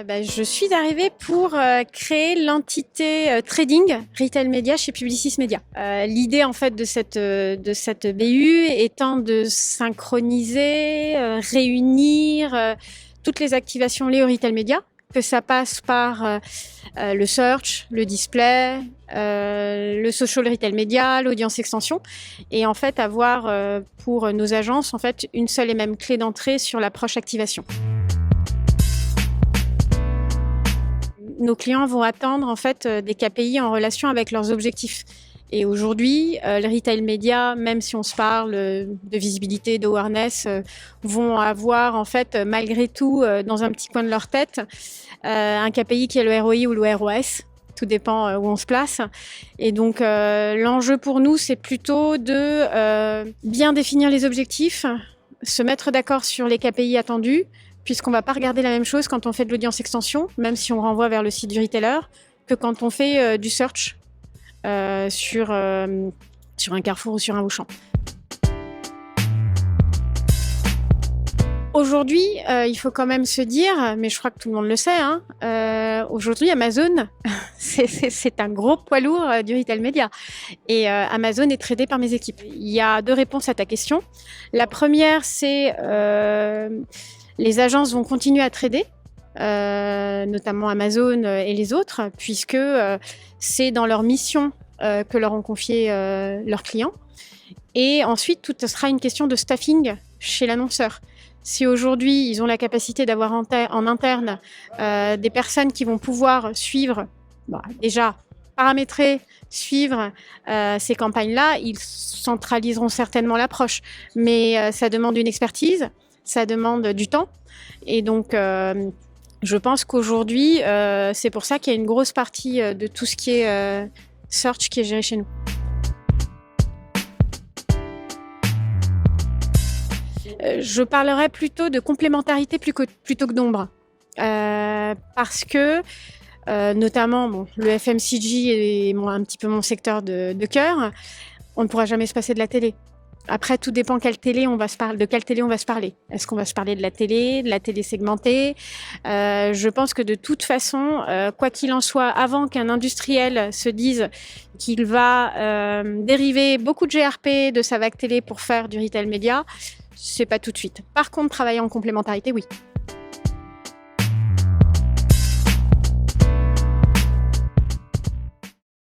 Je suis arrivée pour créer l'entité trading retail media chez Publicis Media. L'idée en fait de cette BU étant de synchroniser, réunir toutes les activations liées au retail media, que ça passe par le search, le display, le social retail media, l'audience extension, et en fait avoir pour nos agences en fait une seule et même clé d'entrée sur l'approche activation. Nos clients vont attendre en fait des KPI en relation avec leurs objectifs. Et aujourd'hui, le retail media, même si on se parle de visibilité, d'awareness, vont avoir en fait malgré tout dans un petit coin de leur tête un KPI qui est le ROI ou le ROS. Tout dépend où on se place. Et donc l'enjeu pour nous, c'est plutôt de bien définir les objectifs, se mettre d'accord sur les KPI attendus, puisqu'on ne va pas regarder la même chose quand on fait de l'audience extension, même si on renvoie vers le site du retailer, que quand on fait du search sur un Carrefour ou sur un Auchan. Aujourd'hui, il faut quand même se dire, mais je crois que tout le monde le sait, aujourd'hui Amazon, c'est un gros poids lourd du retail media. Et Amazon est tradé par mes équipes. Il y a 2 réponses à ta question. La première, c'est les agences vont continuer à trader, notamment Amazon et les autres, puisque c'est dans leur mission que leur ont confié leurs clients. Et ensuite, tout sera une question de staffing chez l'annonceur. Si aujourd'hui, ils ont la capacité d'avoir en interne des personnes qui vont pouvoir suivre, déjà paramétrer, suivre ces campagnes-là, ils centraliseront certainement l'approche. Mais ça demande une expertise, ça demande du temps. Et donc, je pense qu'aujourd'hui, c'est pour ça qu'il y a une grosse partie de tout ce qui est search qui est géré chez nous. Je parlerais plutôt de complémentarité plutôt que d'ombre. Parce que, notamment, le FMCG est un petit peu mon secteur de cœur, on ne pourra jamais se passer de la télé. Après, tout dépend de quelle télé on va se parler. Est-ce qu'on va se parler de la télé segmentée? Je pense que de toute façon, quoi qu'il en soit, avant qu'un industriel se dise qu'il va dériver beaucoup de GRP de sa vague télé pour faire du retail média, c'est pas tout de suite. Par contre, travailler en complémentarité, oui.